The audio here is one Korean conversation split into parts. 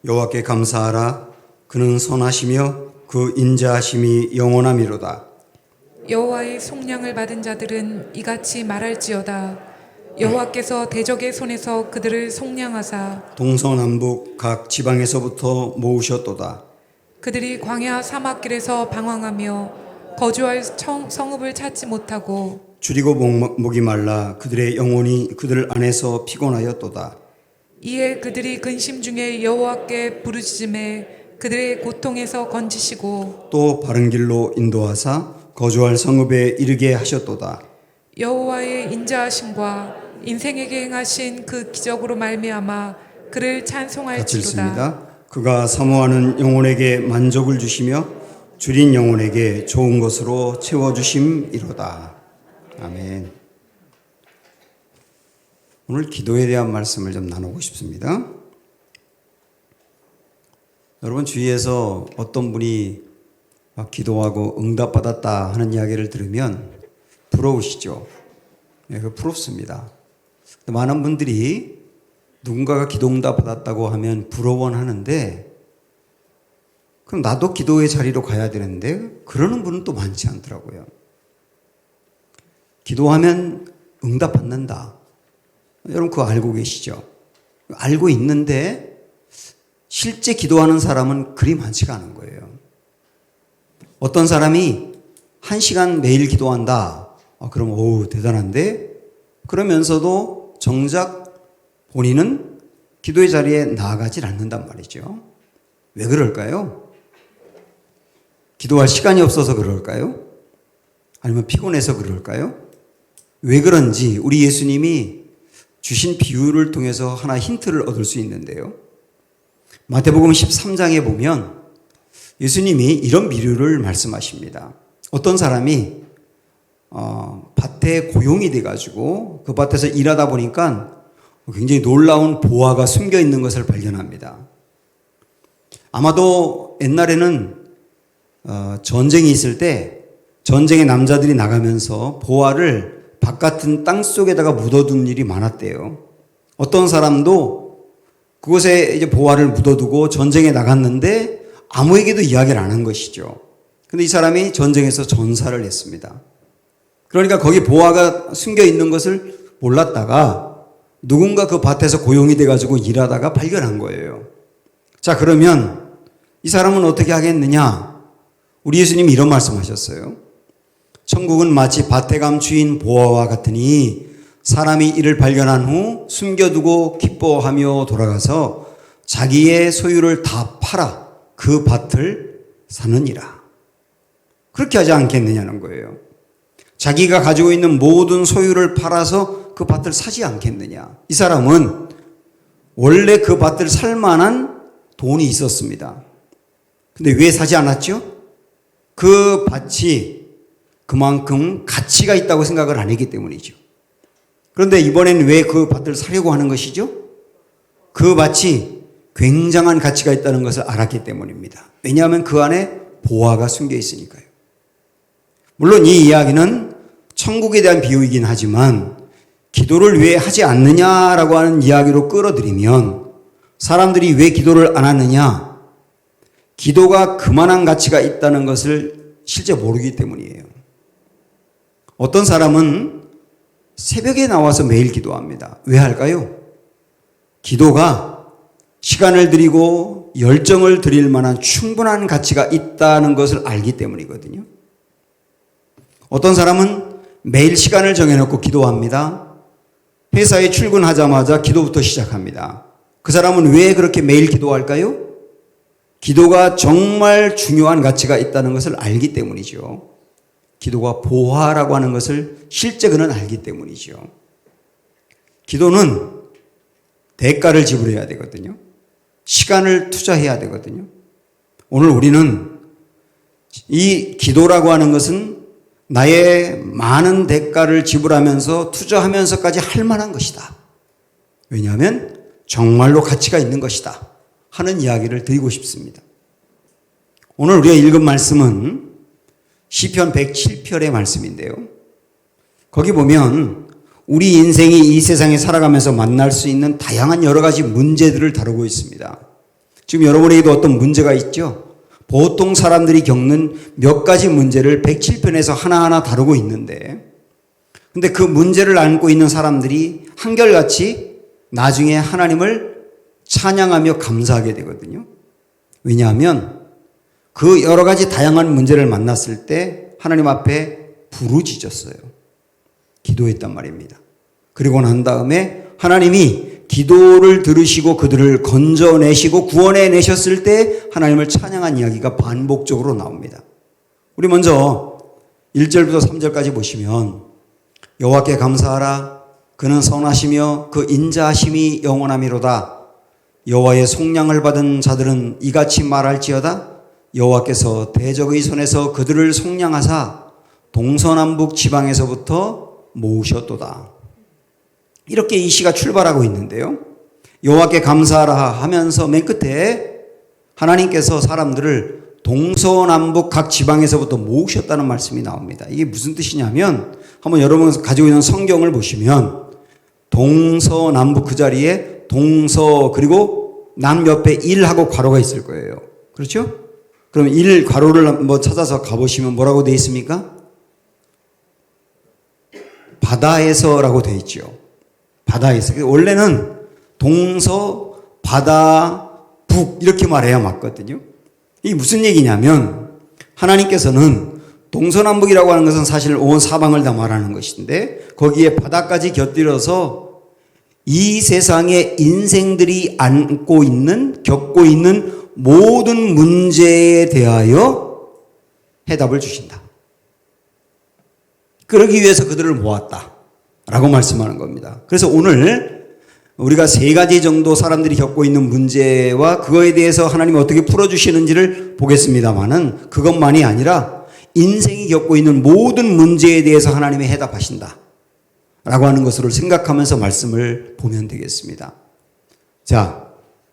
여호와께 감사하라. 그는 선하시며 그 인자하심이 영원하미로다. 여호와의 속량을 받은 자들은 이같이 말할지어다. 여호와께서 대적의 손에서 그들을 속량하사 동서남북 각 지방에서부터 모으셨도다. 그들이 광야 사막길에서 방황하며 거주할 성읍을 찾지 못하고 줄이고 목이 말라 그들의 영혼이 그들 안에서 피곤하였도다. 이에 그들이 근심 중에 여호와께 부르짖음에 그들의 고통에서 건지시고 또 바른 길로 인도하사 거주할 성읍에 이르게 하셨도다. 여호와의 인자하심과 인생에게 행하신 그 기적으로 말미암아 그를 같이 찬송할지로다. 읽습니다. 그가 사모하는 영혼에게 만족을 주시며 줄인 영혼에게 좋은 것으로 채워주심이로다. 아멘. 오늘 기도에 대한 말씀을 좀 나누고 싶습니다. 여러분 주위에서 어떤 분이 막 기도하고 응답받았다 하는 이야기를 들으면 부러우시죠? 네, 부럽습니다. 많은 분들이 누군가가 기도 응답 받았다고 하면 부러워하는데 그럼 나도 기도의 자리로 가야 되는데 그러는 분은 또 많지 않더라고요. 기도하면 응답 받는다. 여러분 그거 알고 계시죠? 알고 있는데 실제 기도하는 사람은 그리 많지가 않은 거예요. 어떤 사람이 1시간 매일 기도한다. 그럼 오우 대단한데? 그러면서도 정작 본인은 기도의 자리에 나아가질 않는단 말이죠. 왜 그럴까요? 기도할 시간이 없어서 그럴까요? 아니면 피곤해서 그럴까요? 왜 그런지 우리 예수님이 주신 비유를 통해서 하나 힌트를 얻을 수 있는데요. 마태복음 13장에 보면 예수님이 이런 비유를 말씀하십니다. 어떤 사람이 밭에 고용이 돼가지고 그 밭에서 일하다 보니까 굉장히 놀라운 보화가 숨겨 있는 것을 발견합니다. 아마도 옛날에는 전쟁이 있을 때 전쟁의 남자들이 나가면서 보화를 바깥은 땅 속에다가 묻어둔 일이 많았대요. 어떤 사람도 그곳에 이제 보화를 묻어두고 전쟁에 나갔는데 아무에게도 이야기를 안 한 것이죠. 근데 이 사람이 전쟁에서 전사를 했습니다. 그러니까 거기 보화가 숨겨 있는 것을 몰랐다가 누군가 그 밭에서 고용이 돼가지고 일하다가 발견한 거예요. 자, 그러면 이 사람은 어떻게 하겠느냐? 우리 예수님이 이런 말씀하셨어요. 천국은 마치 밭에 감추인 보화와 같으니 사람이 이를 발견한 후 숨겨두고 기뻐하며 돌아가서 자기의 소유를 다 팔아 그 밭을 사느니라. 그렇게 하지 않겠느냐는 거예요. 자기가 가지고 있는 모든 소유를 팔아서 그 밭을 사지 않겠느냐. 이 사람은 원래 그 밭을 살 만한 돈이 있었습니다. 근데 왜 사지 않았죠? 그 밭이 그만큼 가치가 있다고 생각을 안 했기 때문이죠. 그런데 이번엔 왜 그 밭을 사려고 하는 것이죠? 그 밭이 굉장한 가치가 있다는 것을 알았기 때문입니다. 왜냐하면 그 안에 보화가 숨겨 있으니까요. 물론 이 이야기는 천국에 대한 비유이긴 하지만 기도를 왜 하지 않느냐라고 하는 이야기로 끌어들이면 사람들이 왜 기도를 안 하느냐? 기도가 그만한 가치가 있다는 것을 실제 모르기 때문이에요. 어떤 사람은 새벽에 나와서 매일 기도합니다. 왜 할까요? 기도가 시간을 들이고 열정을 들일 만한 충분한 가치가 있다는 것을 알기 때문이거든요. 어떤 사람은 매일 시간을 정해놓고 기도합니다. 회사에 출근하자마자 기도부터 시작합니다. 그 사람은 왜 그렇게 매일 기도할까요? 기도가 정말 중요한 가치가 있다는 것을 알기 때문이죠. 기도가 보화라고 하는 것을 실제 그는 알기 때문이죠. 기도는 대가를 지불해야 되거든요. 시간을 투자해야 되거든요. 오늘 우리는 이 기도라고 하는 것은 나의 많은 대가를 지불하면서 투자하면서까지 할 만한 것이다. 왜냐하면 정말로 가치가 있는 것이다 하는 이야기를 드리고 싶습니다. 오늘 우리가 읽은 말씀은 시편 107편의 말씀인데요. 거기 보면 우리 인생이 이 세상에 살아가면서 만날 수 있는 다양한 여러 가지 문제들을 다루고 있습니다. 지금 여러분에게도 어떤 문제가 있죠? 보통 사람들이 겪는 몇 가지 문제를 107편에서 하나하나 다루고 있는데, 근데 그 문제를 안고 있는 사람들이 한결같이 나중에 하나님을 찬양하며 감사하게 되거든요. 왜냐하면 그 여러 가지 다양한 문제를 만났을 때 하나님 앞에 부르짖었어요. 기도했단 말입니다. 그리고 난 다음에 하나님이 기도를 들으시고 그들을 건져내시고 구원해내셨을 때 하나님을 찬양한 이야기가 반복적으로 나옵니다. 우리 먼저 1절부터 3절까지 보시면 여호와께 감사하라. 그는 선하시며 그 인자하심이 영원하미로다. 여호와의 속량을 받은 자들은 이같이 말할지어다. 여호와께서 대적의 손에서 그들을 속량하사 동서남북 지방에서부터 모으셨도다. 이렇게 이 시가 출발하고 있는데요. 여호와께 감사하라 하면서 맨 끝에 하나님께서 사람들을 동서남북 각 지방에서부터 모으셨다는 말씀이 나옵니다. 이게 무슨 뜻이냐면 한번 여러분 가지고 있는 성경을 보시면 동서남북 그 자리에 동서 그리고 남 옆에 1하고 괄호가 있을 거예요. 그렇죠? 그럼 1 괄호를 한번 찾아서 가보시면 뭐라고 되어 있습니까? 바다에서라고 되어 있죠. 바다에서. 원래는 동서, 바다, 북 이렇게 말해야 맞거든요. 이게 무슨 얘기냐면 하나님께서는 동서남북이라고 하는 것은 사실 온 사방을 다 말하는 것인데 거기에 바다까지 곁들여서 이 세상의 인생들이 안고 있는, 겪고 있는 모든 문제에 대하여 해답을 주신다. 그러기 위해서 그들을 모았다 라고 말씀하는 겁니다. 그래서 오늘 우리가 3가지 정도 사람들이 겪고 있는 문제와 그거에 대해서 하나님이 어떻게 풀어주시는지를 보겠습니다만은 그것만이 아니라 인생이 겪고 있는 모든 문제에 대해서 하나님이 해답하신다 라고 하는 것을 생각하면서 말씀을 보면 되겠습니다. 자,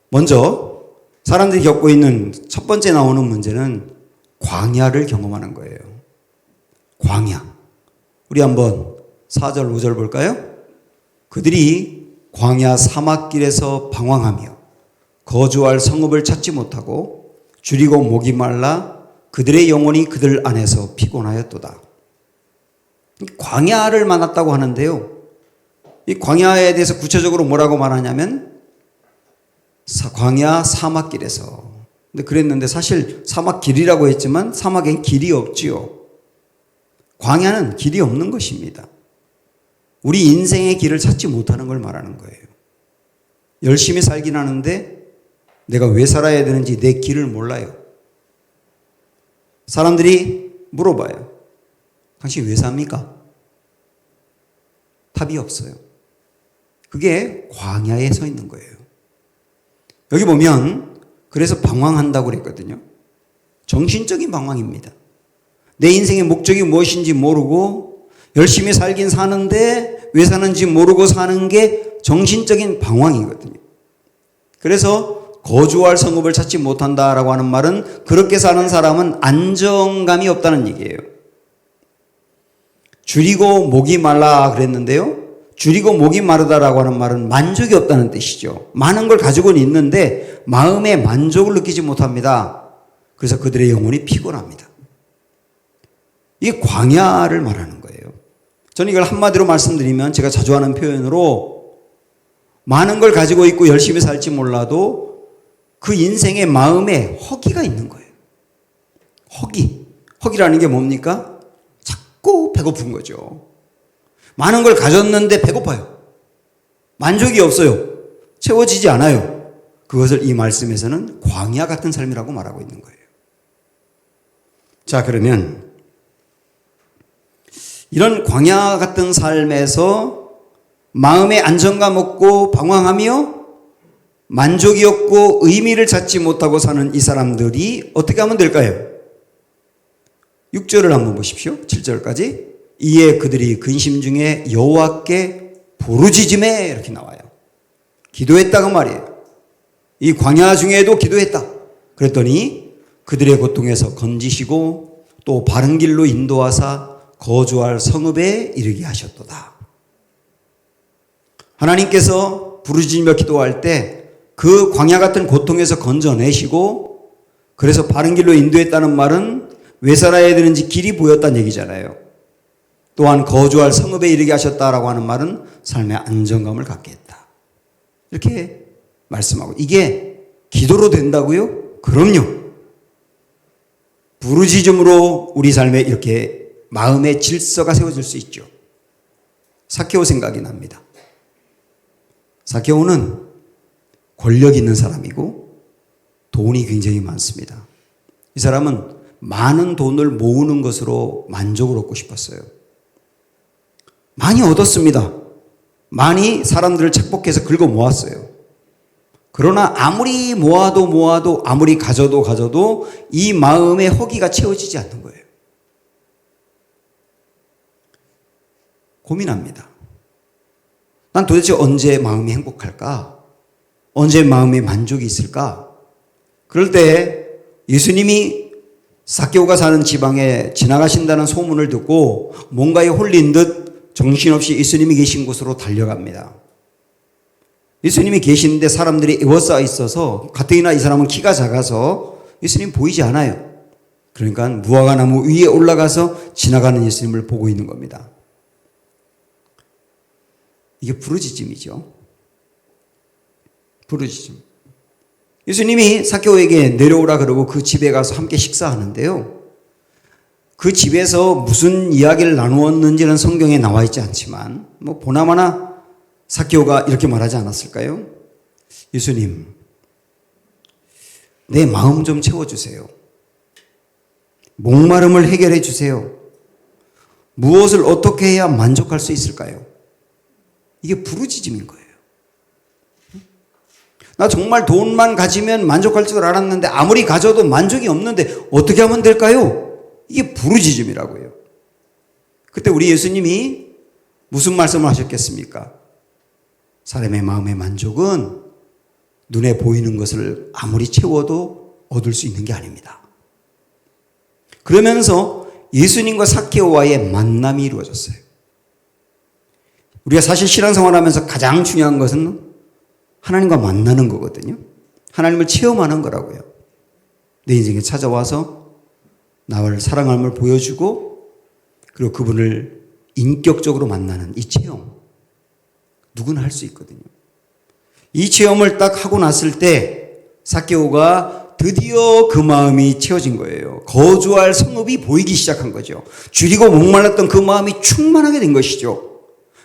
먼저 사람들이 겪고 있는 첫 번째 나오는 문제는 광야를 경험하는 거예요. 광야. 우리 한번 4절 5절 볼까요? 그들이 광야 사막길에서 방황하며 거주할 성읍을 찾지 못하고 줄이고 목이 말라 그들의 영혼이 그들 안에서 피곤하였도다. 광야를 만났다고 하는데요. 이 광야에 대해서 구체적으로 뭐라고 말하냐면 광야 사막길에서. 근데 그랬는데 사실 사막길이라고 했지만 사막엔 길이 없지요. 광야는 길이 없는 것입니다. 우리 인생의 길을 찾지 못하는 걸 말하는 거예요. 열심히 살긴 하는데 내가 왜 살아야 되는지 내 길을 몰라요. 사람들이 물어봐요. 당신 왜 삽니까? 답이 없어요. 그게 광야에 서 있는 거예요. 여기 보면 그래서 방황한다고 그랬거든요. 정신적인 방황입니다. 내 인생의 목적이 무엇인지 모르고 열심히 살긴 사는데 왜 사는지 모르고 사는 게 정신적인 방황이거든요. 그래서 거주할 성읍을 찾지 못한다라고 하는 말은 그렇게 사는 사람은 안정감이 없다는 얘기예요. 줄이고 목이 말라 그랬는데요. 줄이고 목이 마르다라고 하는 말은 만족이 없다는 뜻이죠. 많은 걸 가지고는 있는데 마음에 만족을 느끼지 못합니다. 그래서 그들의 영혼이 피곤합니다. 이게 광야를 말하는 거예요. 저는 이걸 한마디로 말씀드리면 제가 자주 하는 표현으로 많은 걸 가지고 있고 열심히 살지 몰라도 그 인생의 마음에 허기가 있는 거예요. 허기라는 게 뭡니까? 자꾸 배고픈 거죠. 많은 걸 가졌는데 배고파요. 만족이 없어요. 채워지지 않아요. 그것을 이 말씀에서는 광야 같은 삶이라고 말하고 있는 거예요. 자, 그러면 이런 광야 같은 삶에서 마음에 안정감 없고 방황하며 만족이 없고 의미를 찾지 못하고 사는 이 사람들이 어떻게 하면 될까요? 6절을 한번 보십시오. 7절까지. 이에 그들이 근심 중에 여호와께 부르짖음에 이렇게 나와요. 기도했다고 말이에요. 이 광야 중에도 기도했다. 그랬더니 그들의 고통에서 건지시고 또 바른 길로 인도하사 거주할 성읍에 이르게 하셨도다. 하나님께서 부르짖으며 기도할 때 그 광야 같은 고통에서 건져내시고 그래서 바른 길로 인도했다는 말은 왜 살아야 되는지 길이 보였다는 얘기잖아요. 또한 거주할 성읍에 이르게 하셨다라고 하는 말은 삶의 안정감을 갖게 했다. 이렇게 말씀하고, 이게 기도로 된다고요? 그럼요. 부르짖음으로 우리 삶에 이렇게 마음의 질서가 세워질 수 있죠. 삭개오 생각이 납니다. 삭개오는 권력 있는 사람이고 돈이 굉장히 많습니다. 이 사람은 많은 돈을 모으는 것으로 만족을 얻고 싶었어요. 많이 얻었습니다. 많이 사람들을 착복해서 긁어 모았어요. 그러나 아무리 모아도 아무리 가져도 이 마음의 허기가 채워지지 않는 거예요. 고민합니다. 난 도대체 언제 마음이 행복할까? 언제 마음에 만족이 있을까? 그럴 때 예수님이 삭개오가 사는 지방에 지나가신다는 소문을 듣고 뭔가에 홀린 듯 정신없이 예수님이 계신 곳으로 달려갑니다. 예수님이 계시는데 사람들이 에워싸 있어서 가뜩이나 이 사람은 키가 작아서 예수님 보이지 않아요. 그러니까 무화과 나무 위에 올라가서 지나가는 예수님을 보고 있는 겁니다. 이게 부르짖음이죠. 부르짖음. 예수님이 삭개오에게 내려오라 그러고 그 집에 가서 함께 식사하는데요. 그 집에서 무슨 이야기를 나누었는지는 성경에 나와 있지 않지만 보나마나 삭개오가 이렇게 말하지 않았을까요? 예수님, 내 마음 좀 채워주세요. 목마름을 해결해 주세요. 무엇을 어떻게 해야 만족할 수 있을까요? 이게 부르짖음인 거예요. 나 정말 돈만 가지면 만족할 줄 알았는데 아무리 가져도 만족이 없는데 어떻게 하면 될까요? 이게 부르짖음이라고요. 그때 우리 예수님이 무슨 말씀을 하셨겠습니까? 사람의 마음의 만족은 눈에 보이는 것을 아무리 채워도 얻을 수 있는 게 아닙니다. 그러면서 예수님과 삭개오와의 만남이 이루어졌어요. 우리가 사실 신앙생활하면서 가장 중요한 것은 하나님과 만나는 거거든요. 하나님을 체험하는 거라고요. 내 인생에 찾아와서 나를 사랑함을 보여주고 그리고 그분을 인격적으로 만나는 이 체험. 누구나 할 수 있거든요. 이 체험을 딱 하고 났을 때 삭개오가 드디어 그 마음이 채워진 거예요. 거주할 성읍이 보이기 시작한 거죠. 줄이고 목말랐던 그 마음이 충만하게 된 것이죠.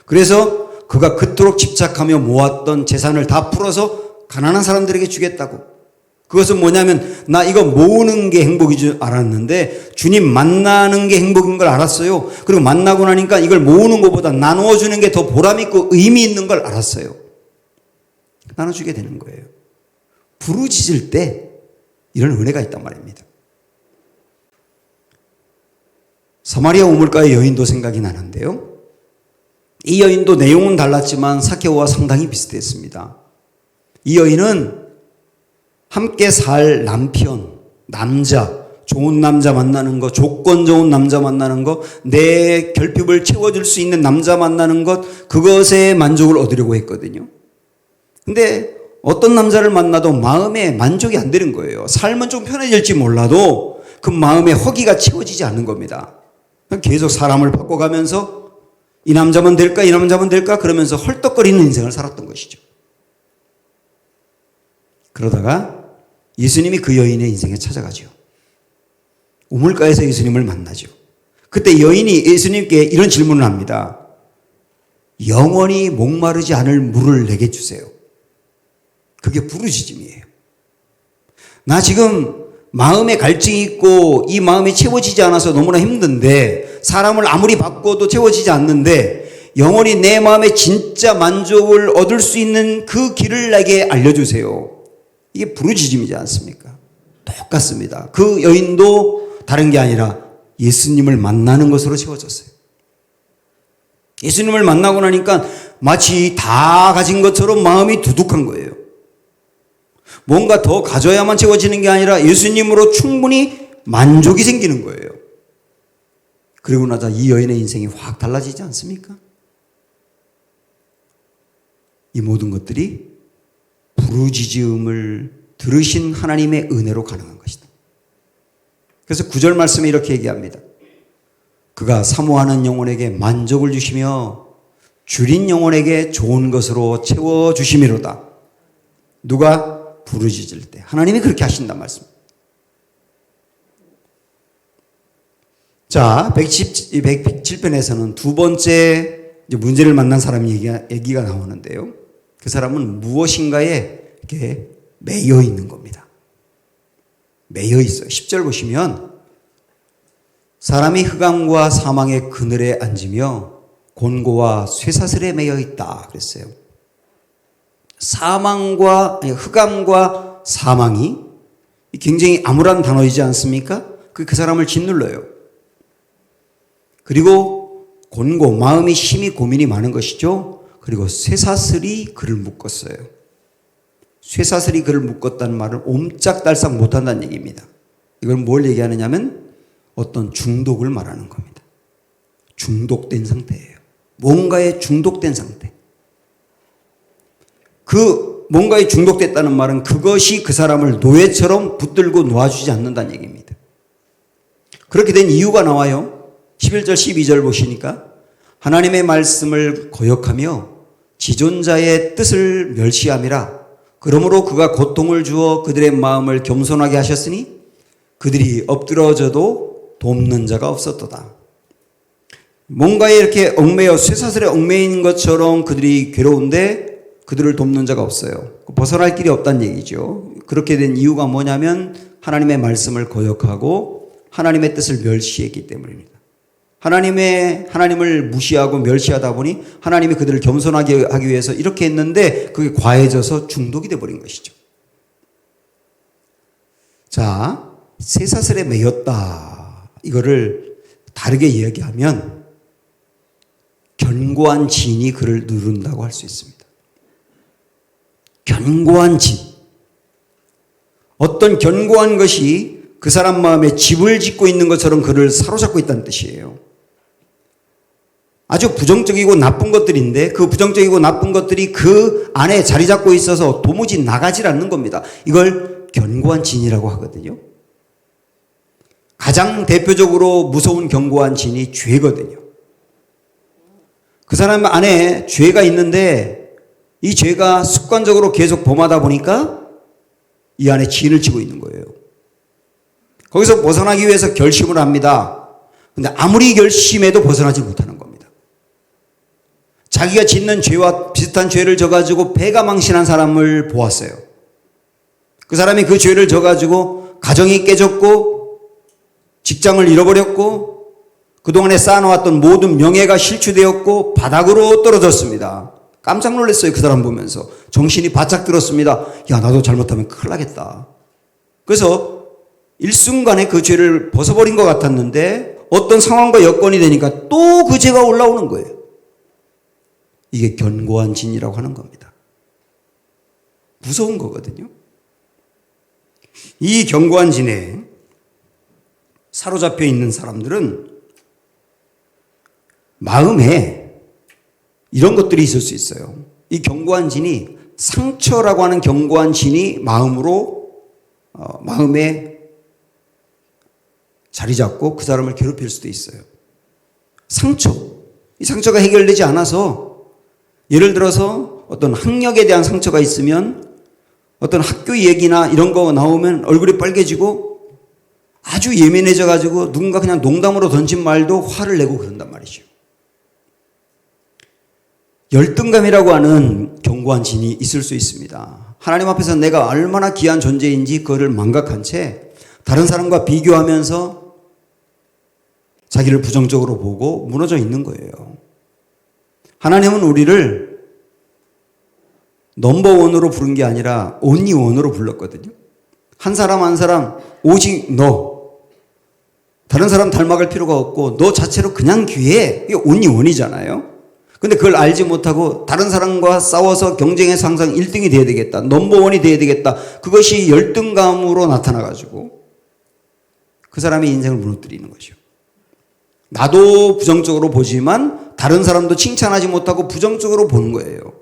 그래서 그가 그토록 집착하며 모았던 재산을 다 풀어서 가난한 사람들에게 주겠다고. 그것은 뭐냐면 나 이거 모으는 게 행복인 줄 알았는데 주님 만나는 게 행복인 걸 알았어요. 그리고 만나고 나니까 이걸 모으는 것보다 나누어 주는 게 더 보람 있고 의미 있는 걸 알았어요. 나눠주게 되는 거예요. 부르짖을 때 이런 은혜가 있단 말입니다. 사마리아 우물가의 여인도 생각이 나는데요. 이 여인도 내용은 달랐지만 삭개오와 상당히 비슷했습니다. 이 여인은 함께 살 남편, 남자, 좋은 남자 만나는 것, 조건 좋은 남자 만나는 것, 내 결핍을 채워줄 수 있는 남자 만나는 것, 그것에 만족을 얻으려고 했거든요. 근데 어떤 남자를 만나도 마음에 만족이 안 되는 거예요. 삶은 좀 편해질지 몰라도 그 마음의 허기가 채워지지 않는 겁니다. 계속 사람을 바꿔가면서 이 남자만 될까, 이 남자만 될까 그러면서 헐떡거리는 인생을 살았던 것이죠. 그러다가 예수님이 그 여인의 인생에 찾아가죠. 우물가에서 예수님을 만나죠. 그때 여인이 예수님께 이런 질문을 합니다. 영원히 목마르지 않을 물을 내게 주세요. 그게 부르짖음이에요. 나 지금 마음에 갈증이 있고 이 마음이 채워지지 않아서 너무나 힘든데 사람을 아무리 바꿔도 채워지지 않는데 영원히 내 마음에 진짜 만족을 얻을 수 있는 그 길을 내게 알려주세요. 이게 부르짖음이지 않습니까? 똑같습니다. 그 여인도 다른 게 아니라 예수님을 만나는 것으로 채워졌어요. 예수님을 만나고 나니까 마치 다 가진 것처럼 마음이 두둑한 거예요. 뭔가 더 가져야만 채워지는 게 아니라 예수님으로 충분히 만족이 생기는 거예요. 그리고 나서 이 여인의 인생이 확 달라지지 않습니까? 이 모든 것들이 부르짖음을 들으신 하나님의 은혜로 가능한 것이다. 그래서 9절 말씀에 이렇게 얘기합니다. 그가 사모하는 영혼에게 만족을 주시며 줄인 영혼에게 좋은 것으로 채워주심이로다. 누가 부르짖을 때 하나님이 그렇게 하신단 말씀. 자, 117편에서는 두 번째 문제를 만난 사람 얘기가 나오는데요. 그 사람은 무엇인가에 이렇게 매여 있는 겁니다. 매여 있어요. 10절 보시면 사람이 흑암과 사망의 그늘에 앉으며 곤고와 쇠사슬에 매여 있다 그랬어요. 흑암과 사망이 굉장히 암울한 단어이지 않습니까? 그 사람을 짓눌러요. 그리고 곤고, 마음이 심히 고민이 많은 것이죠. 그리고 쇠사슬이 그를 묶었어요. 쇠사슬이 그를 묶었다는 말은 옴짝달싹 못한다는 얘기입니다. 이건 뭘 얘기하느냐면 어떤 중독을 말하는 겁니다. 중독된 상태예요. 뭔가에 중독된 상태. 그 뭔가에 중독됐다는 말은 그것이 그 사람을 노예처럼 붙들고 놓아주지 않는다는 얘기입니다. 그렇게 된 이유가 나와요. 11절 12절 보시니까 하나님의 말씀을 거역하며 지존자의 뜻을 멸시함이라. 그러므로 그가 고통을 주어 그들의 마음을 겸손하게 하셨으니 그들이 엎드러져도 돕는 자가 없었도다. 뭔가에 이렇게 얽매여 쇠사슬에 얽매인 것처럼 그들이 괴로운데 그들을 돕는 자가 없어요. 벗어날 길이 없다는 얘기죠. 그렇게 된 이유가 뭐냐면 하나님의 말씀을 거역하고 하나님의 뜻을 멸시했기 때문입니다. 하나님을 무시하고 멸시하다 보니 하나님이 그들을 겸손하게 하기 위해서 이렇게 했는데 그게 과해져서 중독이 되어버린 것이죠. 자, 쇠사슬에 매였다. 이거를 다르게 이야기하면 견고한 진이 그를 누른다고 할 수 있습니다. 견고한 진. 어떤 견고한 것이 그 사람 마음에 집을 짓고 있는 것처럼 그를 사로잡고 있다는 뜻이에요. 아주 부정적이고 나쁜 것들인데 그 부정적이고 나쁜 것들이 그 안에 자리 잡고 있어서 도무지 나가질 않는 겁니다. 이걸 견고한 진이라고 하거든요. 가장 대표적으로 무서운 견고한 진이 죄거든요. 그 사람 안에 죄가 있는데 이 죄가 습관적으로 계속 범하다 보니까 이 안에 진을 치고 있는 거예요. 거기서 벗어나기 위해서 결심을 합니다. 근데 아무리 결심해도 벗어나지 못하는 겁니다. 자기가 짓는 죄와 비슷한 죄를 져가지고 배가 망신한 사람을 보았어요. 그 사람이 그 죄를 져가지고 가정이 깨졌고 직장을 잃어버렸고 그동안에 쌓아놓았던 모든 명예가 실추되었고 바닥으로 떨어졌습니다. 깜짝 놀랐어요. 그 사람 보면서. 정신이 바짝 들었습니다. 야, 나도 잘못하면 큰일 나겠다. 그래서 일순간에 그 죄를 벗어버린 것 같았는데 어떤 상황과 여건이 되니까 또 그 죄가 올라오는 거예요. 이게 견고한 진이라고 하는 겁니다. 무서운 거거든요. 이 견고한 진에 사로잡혀 있는 사람들은 마음에 이런 것들이 있을 수 있어요. 이 견고한 진이 상처라고 하는 견고한 진이 마음에 자리 잡고 그 사람을 괴롭힐 수도 있어요. 이 상처가 해결되지 않아서 예를 들어서 어떤 학력에 대한 상처가 있으면 어떤 학교 얘기나 이런 거 나오면 얼굴이 빨개지고 아주 예민해져 가지고 누군가 그냥 농담으로 던진 말도 화를 내고 그런단 말이죠. 열등감이라고 하는 견고한 진이 있을 수 있습니다. 하나님 앞에서 내가 얼마나 귀한 존재인지 그거를 망각한 채 다른 사람과 비교하면서 자기를 부정적으로 보고 무너져 있는 거예요. 하나님은 우리를 넘버원으로 부른 게 아니라 온리원으로 불렀거든요. 한 사람 한 사람 오직 너. 다른 사람 닮아갈 필요가 없고 너 자체로 그냥 귀해. 이게 온리원이잖아요. 근데 그걸 알지 못하고 다른 사람과 싸워서 경쟁에서 항상 1등이 돼야 되겠다. 넘버원이 돼야 되겠다. 그것이 열등감으로 나타나가지고 그 사람의 인생을 무너뜨리는 거죠. 나도 부정적으로 보지만 다른 사람도 칭찬하지 못하고 부정적으로 보는 거예요.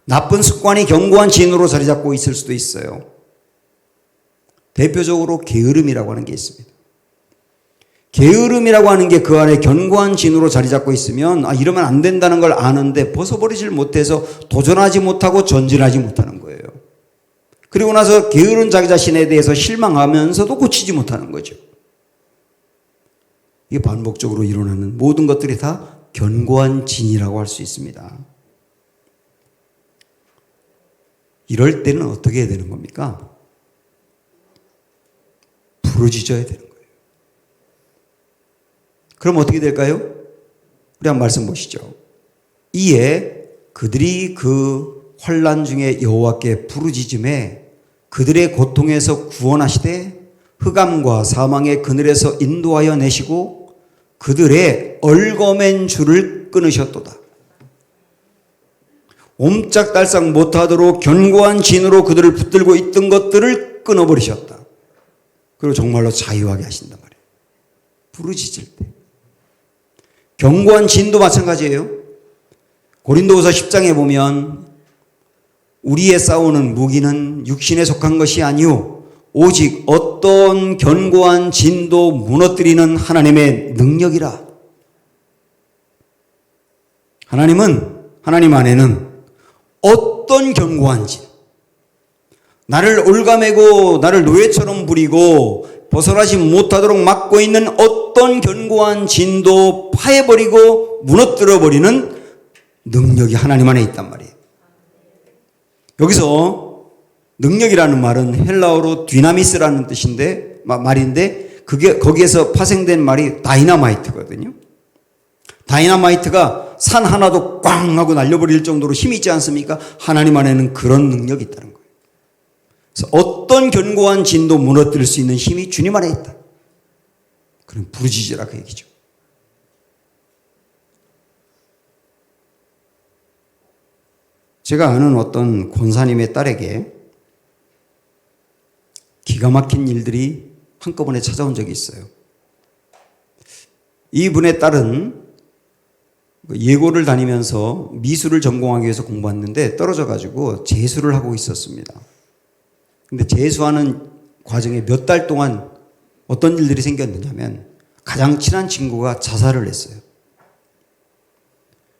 나쁜 습관이 견고한 진으로 자리 잡고 있을 수도 있어요. 대표적으로 게으름이라고 하는 게 있습니다. 게으름이라고 하는 게 그 안에 견고한 진으로 자리 잡고 있으면 이러면 안 된다는 걸 아는데 벗어버리질 못해서 도전하지 못하고 전진하지 못하는 거예요. 그리고 나서 게으른 자기 자신에 대해서 실망하면서도 고치지 못하는 거죠. 이게 반복적으로 일어나는 모든 것들이 다 견고한 진이라고 할 수 있습니다. 이럴 때는 어떻게 해야 되는 겁니까? 부르짖어야 되는 거예요. 그럼 어떻게 될까요? 우리 한번 말씀 보시죠. 이에 그들이 그 환난 중에 여호와께 부르짖음에 그들의 고통에서 구원하시되 흑암과 사망의 그늘에서 인도하여 내시고 그들의 얽어맨 줄을 끊으셨도다. 옴짝달싹 못하도록 견고한 진으로 그들을 붙들고 있던 것들을 끊어버리셨다. 그리고 정말로 자유하게 하신단 말이에요. 부르짖을 때. 견고한 진도 마찬가지예요. 고린도후서 10장에 보면 우리의 싸우는 무기는 육신에 속한 것이 아니오 오직 어떤 견고한 진도 무너뜨리는 하나님의 능력이라. 하나님 안에는 어떤 견고한 진, 나를 올가매고 나를 노예처럼 부리고 벗어나지 못하도록 막고 있는 어떤 견고한 진도 파해버리고 무너뜨려버리는 능력이 하나님 안에 있단 말이에요. 여기서 능력이라는 말은 헬라어로 디나미스라는 뜻인데 말인데 그게 거기에서 파생된 말이 다이너마이트거든요. 다이너마이트가 산 하나도 꽝 하고 날려버릴 정도로 힘이 있지 않습니까? 하나님 안에는 그런 능력이 있다는 거예요. 그래서 어떤 견고한 진도 무너뜨릴 수 있는 힘이 주님 안에 있다. 그럼 부르짖으라 그 얘기죠. 제가 아는 어떤 권사님의 딸에게 기가 막힌 일들이 한꺼번에 찾아온 적이 있어요. 이분의 딸은 예고를 다니면서 미술을 전공하기 위해서 공부했는데 떨어져가지고 재수를 하고 있었습니다. 근데 재수하는 과정에 몇 달 동안 어떤 일들이 생겼느냐면 가장 친한 친구가 자살을 했어요.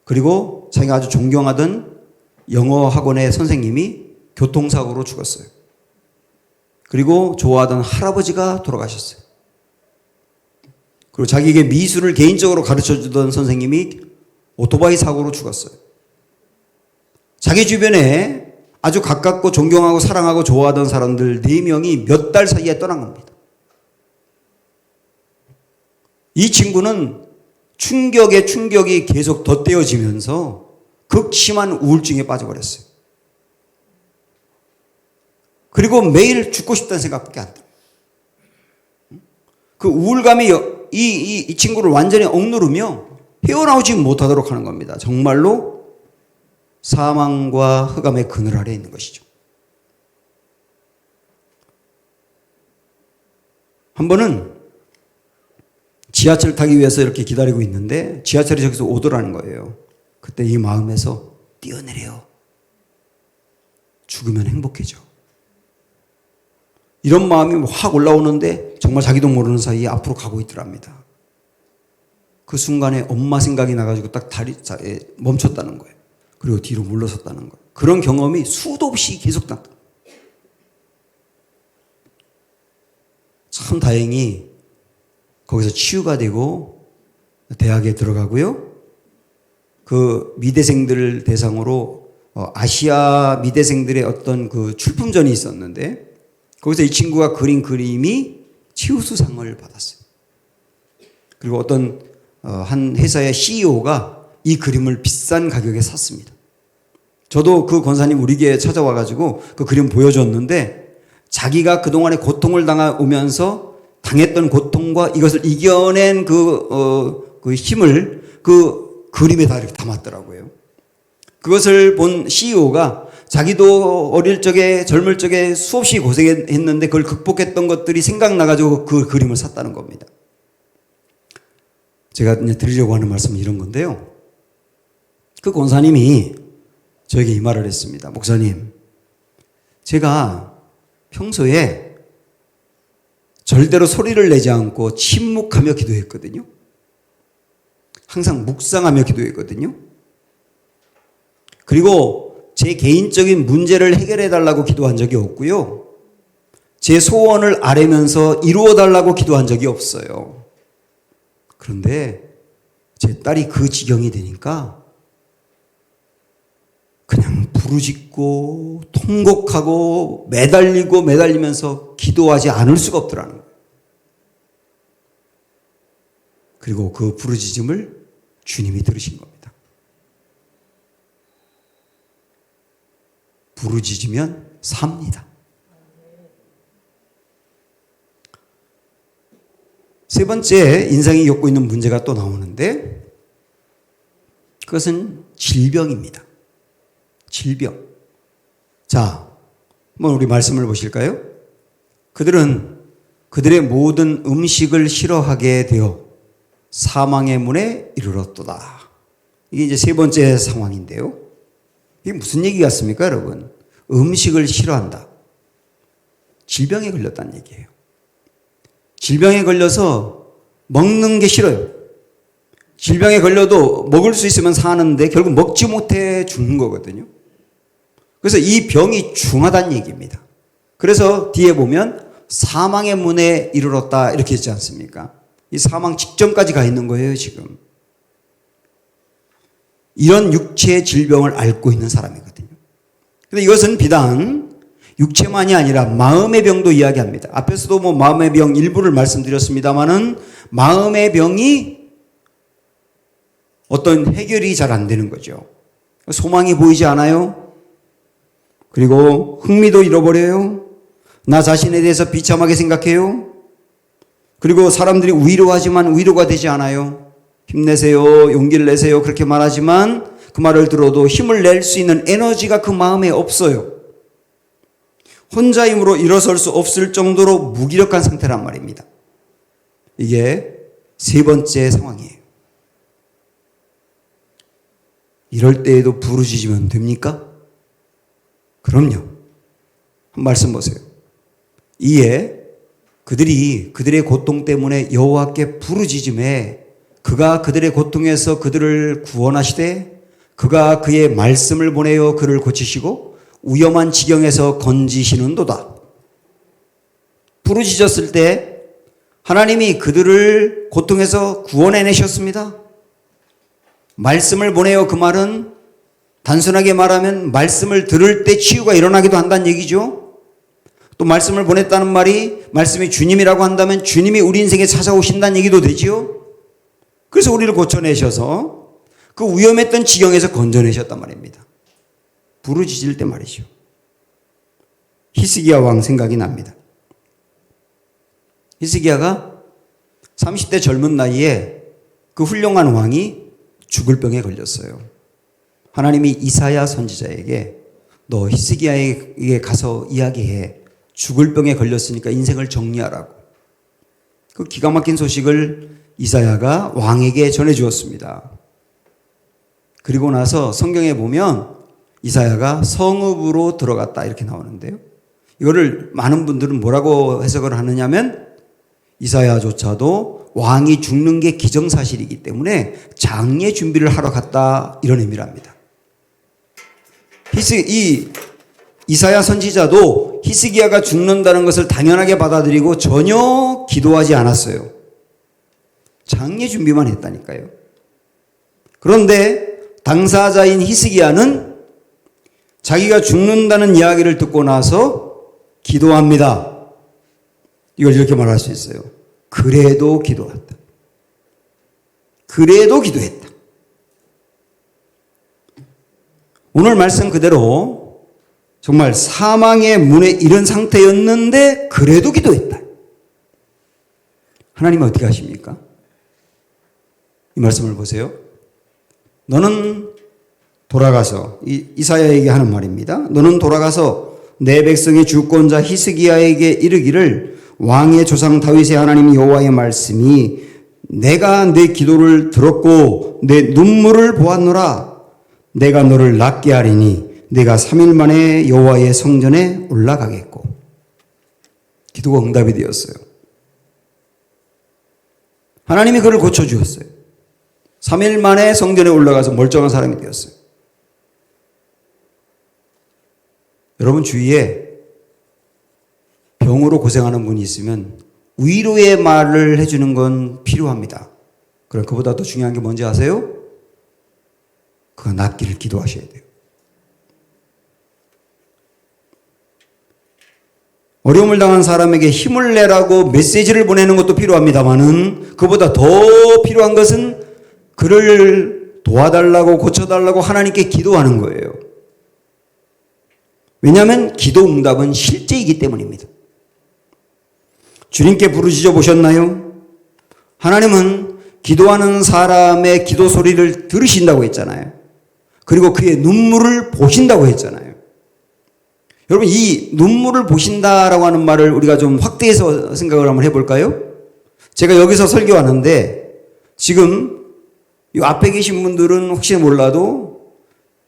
그리고 자기가 아주 존경하던 영어 학원의 선생님이 교통사고로 죽었어요. 그리고 좋아하던 할아버지가 돌아가셨어요. 그리고 자기에게 미술을 개인적으로 가르쳐주던 선생님이 오토바이 사고로 죽었어요. 자기 주변에 아주 가깝고 존경하고 사랑하고 좋아하던 사람들 4명이 몇 달 사이에 떠난 겁니다. 이 친구는 충격에 충격이 계속 덧대어지면서 극심한 우울증에 빠져버렸어요. 그리고 매일 죽고 싶다는 생각밖에 안 들어요. 그 우울감이 이 친구를 완전히 억누르며 헤어나오지 못하도록 하는 겁니다. 정말로 사망과 흑암의 그늘 아래에 있는 것이죠. 한 번은 지하철 타기 위해서 이렇게 기다리고 있는데 지하철이 저기서 오더라는 거예요. 그때 이 마음에서 뛰어내려. 죽으면 행복해져. 이런 마음이 확 올라오는데 정말 자기도 모르는 사이에 앞으로 가고 있더랍니다. 그 순간에 엄마 생각이 나가지고 딱 다리에 멈췄다는 거예요. 그리고 뒤로 물러섰다는 거예요. 그런 경험이 수도 없이 계속 났다. 참 다행히 거기서 치유가 되고 대학에 들어가고요. 그 미대생들 대상으로 아시아 미대생들의 어떤 그 출품전이 있었는데 거기서 이 친구가 그린 그림이 치우수상을 받았어요. 그리고 어떤 한 회사의 CEO가 이 그림을 비싼 가격에 샀습니다. 저도 그 권사님 우리 교회에 찾아와가지고 그 그림 보여줬는데 자기가 그동안에 고통을 당하면서 당했던 고통과 이것을 이겨낸 그 힘을 그 그림에 다 이렇게 담았더라고요. 그것을 본 CEO가 자기도 어릴 적에 젊을 적에 수없이 고생했는데 그걸 극복했던 것들이 생각나가지고 그 그림을 샀다는 겁니다. 제가 이제 드리려고 하는 말씀은 이런 건데요. 그 권사님이 저에게 이 말을 했습니다. 목사님, 제가 평소에 절대로 소리를 내지 않고 침묵하며 기도했거든요. 항상 묵상하며 기도했거든요. 그리고 제 개인적인 문제를 해결해 달라고 기도한 적이 없고요. 제 소원을 아뢰면서 이루어 달라고 기도한 적이 없어요. 그런데 제 딸이 그 지경이 되니까 그냥 부르짖고 통곡하고 매달리면서 기도하지 않을 수가 없더라는 거예요. 그리고 그 부르짖음을 주님이 들으신 겁니다. 부르짖으면 삽니다. 세 번째 인생이 겪고 있는 문제가 또 나오는데 그것은 질병입니다. 질병. 자, 한번 우리 말씀을 보실까요? 그들은 그들의 모든 음식을 싫어하게 되어 사망의 문에 이르렀도다. 이게 이제 세 번째 상황인데요. 이게 무슨 얘기 같습니까, 여러분? 음식을 싫어한다. 질병에 걸렸다는 얘기예요. 질병에 걸려서 먹는 게 싫어요. 질병에 걸려도 먹을 수 있으면 사는데 결국 먹지 못해 죽는 거거든요. 그래서 이 병이 중하다는 얘기입니다. 그래서 뒤에 보면 사망의 문에 이르렀다 이렇게 했지 않습니까? 이 사망 직전까지 가 있는 거예요, 지금. 이런 육체의 질병을 앓고 있는 사람이거든요. 근데 이것은 비단 육체만이 아니라 마음의 병도 이야기합니다. 앞에서도 뭐 마음의 병 일부를 말씀드렸습니다만은 마음의 병이 어떤 해결이 잘 안 되는 거죠. 소망이 보이지 않아요. 그리고 흥미도 잃어버려요. 나 자신에 대해서 비참하게 생각해요. 그리고 사람들이 위로하지만 위로가 되지 않아요. 힘내세요, 용기를 내세요 그렇게 말하지만 그 말을 들어도 힘을 낼 수 있는 에너지가 그 마음에 없어요. 혼자 힘으로 일어설 수 없을 정도로 무기력한 상태란 말입니다. 이게 세 번째 상황이에요. 이럴 때에도 부르짖으면 됩니까? 그럼요. 한 말씀 보세요. 이에 그들이 그들의 고통 때문에 여호와께 부르짖음에 그가 그들의 고통에서 그들을 구원하시되 그가 그의 말씀을 보내어 그를 고치시고 위험한 지경에서 건지시는도다. 부르짖었을 때 하나님이 그들을 고통에서 구원해내셨습니다. 말씀을 보내어 그 말은 단순하게 말하면 말씀을 들을 때 치유가 일어나기도 한다는 얘기죠. 또 말씀을 보냈다는 말이 말씀이 주님이라고 한다면 주님이 우리 인생에 찾아오신다는 얘기도 되지요. 그래서 우리를 고쳐내셔서 그 위험했던 지경에서 건져내셨단 말입니다. 부르짖을 때 말이죠. 히스기야 왕 생각이 납니다. 히스기야가 30대 젊은 나이에 그 훌륭한 왕이 죽을 병에 걸렸어요. 하나님이 이사야 선지자에게 너 히스기야에게 가서 이야기해. 죽을 병에 걸렸으니까 인생을 정리하라고. 그 기가 막힌 소식을 이사야가 왕에게 전해주었습니다. 그리고 나서 성경에 보면 이사야가 성읍으로 들어갔다 이렇게 나오는데요. 이거를 많은 분들은 뭐라고 해석을 하느냐면 이사야조차도 왕이 죽는 게 기정사실이기 때문에 장례 준비를 하러 갔다 이런 의미랍니다. 이 이사야 선지자도 히스기야가 죽는다는 것을 당연하게 받아들이고 전혀 기도하지 않았어요. 장례 준비만 했다니까요. 그런데 당사자인 히스기야는 자기가 죽는다는 이야기를 듣고 나서 기도합니다. 이걸 이렇게 말할 수 있어요. 그래도 기도했다. 그래도 기도했다. 오늘 말씀 그대로 정말 사망의 문에 이른 상태였는데 그래도 기도했다. 하나님은 어떻게 하십니까? 이 말씀을 보세요. 너는 돌아가서 이사야에게 하는 말입니다. 너는 돌아가서 내 백성의 주권자 히스기야에게 이르기를 왕의 조상 다윗의 하나님 여호와의 말씀이 내가 내 기도를 들었고 내 눈물을 보았노라. 내가 너를 낫게 하리니 내가 3일 만에 여호와의 성전에 올라가겠고. 기도가 응답이 되었어요. 하나님이 그를 고쳐주었어요. 3일 만에 성전에 올라가서 멀쩡한 사람이 되었어요. 여러분 주위에 병으로 고생하는 분이 있으면 위로의 말을 해주는 건 필요합니다. 그럼 그보다 더 중요한 게 뭔지 아세요? 그가 낫기를 기도하셔야 돼요. 어려움을 당한 사람에게 힘을 내라고 메시지를 보내는 것도 필요합니다만은 그보다 더 필요한 것은 그를 도와달라고 고쳐달라고 하나님께 기도하는 거예요. 왜냐하면 기도 응답은 실제이기 때문입니다. 주님께 부르짖어 보셨나요? 하나님은 기도하는 사람의 기도 소리를 들으신다고 했잖아요. 그리고 그의 눈물을 보신다고 했잖아요. 여러분, 이 눈물을 보신다라고 하는 말을 우리가 좀 확대해서 생각을 한번 해볼까요? 제가 여기서 설교하는데 지금 이 앞에 계신 분들은 혹시 몰라도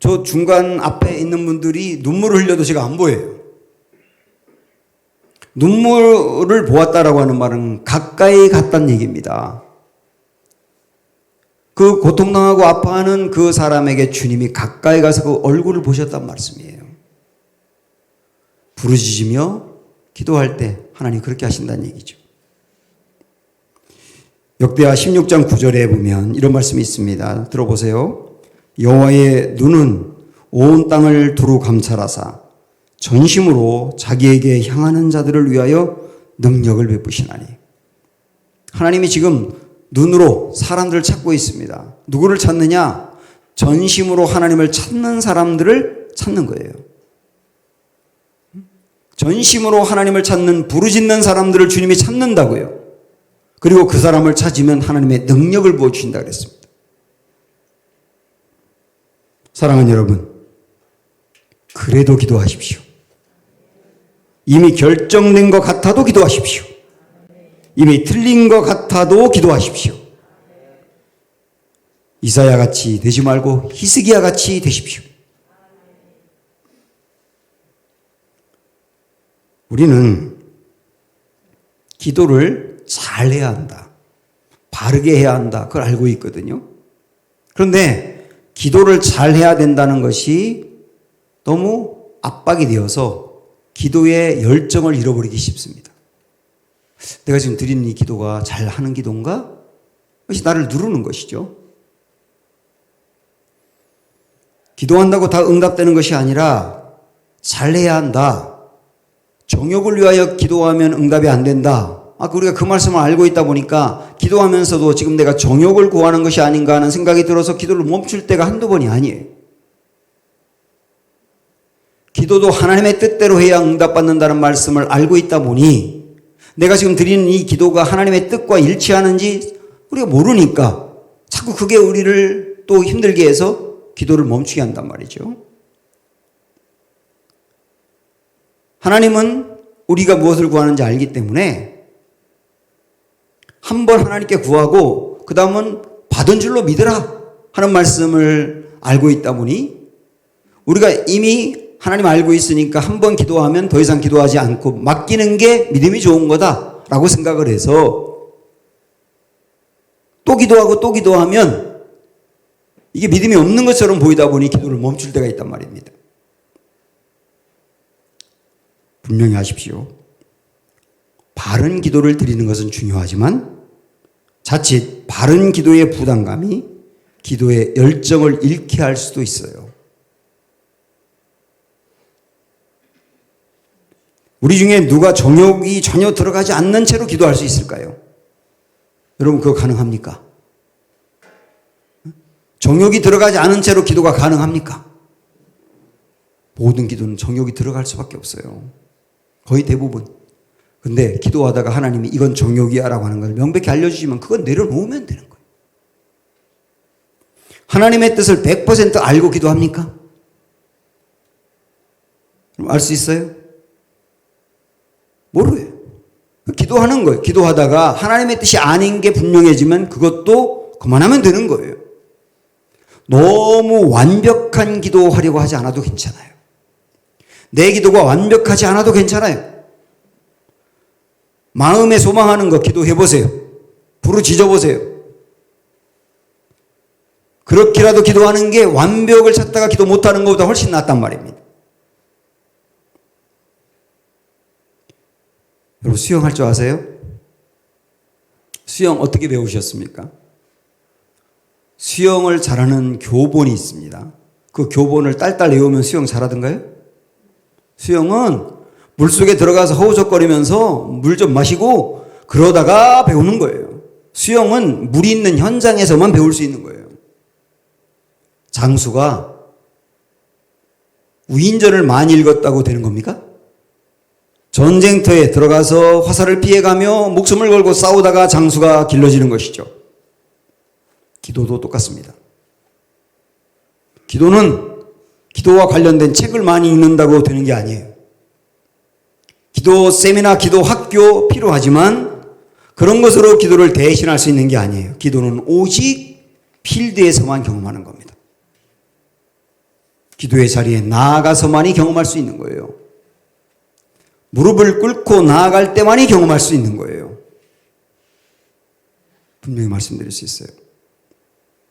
저 중간 앞에 있는 분들이 눈물을 흘려도 제가 안 보여요. 눈물을 보았다라고 하는 말은 가까이 갔다는 얘기입니다. 그 고통당하고 아파하는 그 사람에게 주님이 가까이 가서 그 얼굴을 보셨단 말씀이에요. 부르짖으며 기도할 때 하나님 그렇게 하신다는 얘기죠. 역대하 16장 9절에 보면 이런 말씀이 있습니다. 들어보세요. 여호와의 눈은 온 땅을 두루 감찰하사 전심으로 자기에게 향하는 자들을 위하여 능력을 베푸시나니. 하나님이 지금 눈으로 사람들을 찾고 있습니다. 누구를 찾느냐? 전심으로 하나님을 찾는 사람들을 찾는 거예요. 전심으로 하나님을 찾는 부르짖는 사람들을 주님이 찾는다고요. 그리고 그 사람을 찾으면 하나님의 능력을 부어주신다 그랬습니다. 사랑하는 여러분, 그래도 기도하십시오. 이미 결정된 것 같아도 기도하십시오. 이미 틀린 것 같아도 기도하십시오. 이사야 같이 되지 말고 히스기야 같이 되십시오. 우리는 기도를 잘 해야 한다. 바르게 해야 한다. 그걸 알고 있거든요. 그런데 기도를 잘 해야 된다는 것이 너무 압박이 되어서 기도의 열정을 잃어버리기 쉽습니다. 내가 지금 드리는 이 기도가 잘 하는 기도인가? 그것이 나를 누르는 것이죠. 기도한다고 다 응답되는 것이 아니라 잘해야 한다. 정욕을 위하여 기도하면 응답이 안 된다. 우리가 그 말씀을 알고 있다 보니까 기도하면서도 지금 내가 정욕을 구하는 것이 아닌가 하는 생각이 들어서 기도를 멈출 때가 한두 번이 아니에요. 기도도 하나님의 뜻대로 해야 응답받는다는 말씀을 알고 있다 보니 내가 지금 드리는 이 기도가 하나님의 뜻과 일치하는지 우리가 모르니까 자꾸 그게 우리를 또 힘들게 해서 기도를 멈추게 한단 말이죠. 하나님은 우리가 무엇을 구하는지 알기 때문에 한 번 하나님께 구하고 그 다음은 받은 줄로 믿으라 하는 말씀을 알고 있다 보니 우리가 이미 하나님 알고 있으니까 한 번 기도하면 더 이상 기도하지 않고 맡기는 게 믿음이 좋은 거다라고 생각을 해서 또 기도하고 또 기도하면 이게 믿음이 없는 것처럼 보이다 보니 기도를 멈출 때가 있단 말입니다. 분명히 하십시오. 바른 기도를 드리는 것은 중요하지만 자칫 바른 기도의 부담감이 기도의 열정을 잃게 할 수도 있어요. 우리 중에 누가 정욕이 전혀 들어가지 않는 채로 기도할 수 있을까요? 여러분 그거 가능합니까? 정욕이 들어가지 않은 채로 기도가 가능합니까? 모든 기도는 정욕이 들어갈 수밖에 없어요. 거의 대부분. 근데 기도하다가 하나님이 이건 정욕이야 라고 하는 걸 명백히 알려주시면 그건 내려놓으면 되는 거예요. 하나님의 뜻을 100% 알고 기도합니까? 알 수 있어요? 모르요. 기도하는 거예요. 기도하다가 하나님의 뜻이 아닌 게 분명해지면 그것도 그만하면 되는 거예요. 너무 완벽한 기도하려고 하지 않아도 괜찮아요. 내 기도가 완벽하지 않아도 괜찮아요. 마음에 소망하는 거 기도해 보세요. 부르짖어 보세요. 그렇게라도 기도하는 게 완벽을 찾다가 기도 못하는 것보다 훨씬 낫단 말입니다. 여러분 수영할 줄 아세요? 수영 어떻게 배우셨습니까? 수영을 잘하는 교본이 있습니다. 그 교본을 딸딸 외우면 수영 잘하던가요? 수영은 물속에 들어가서 허우적거리면서 물 좀 마시고 그러다가 배우는 거예요. 수영은 물이 있는 현장에서만 배울 수 있는 거예요. 장수가 위인전을 많이 읽었다고 되는 겁니까? 전쟁터에 들어가서 화살을 피해가며 목숨을 걸고 싸우다가 장수가 길러지는 것이죠. 기도도 똑같습니다. 기도는 기도와 관련된 책을 많이 읽는다고 되는 게 아니에요. 기도 세미나, 기도 학교 필요하지만 그런 것으로 기도를 대신할 수 있는 게 아니에요. 기도는 오직 필드에서만 경험하는 겁니다. 기도의 자리에 나아가서만이 경험할 수 있는 거예요. 무릎을 꿇고 나아갈 때만이 경험할 수 있는 거예요. 분명히 말씀드릴 수 있어요.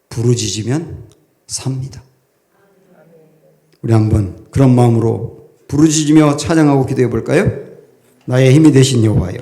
부르짖으면 삽니다. 우리 한번 그런 마음으로 부르짖으며 찬양하고 기도해 볼까요? 나의 힘이 되신 여호와여,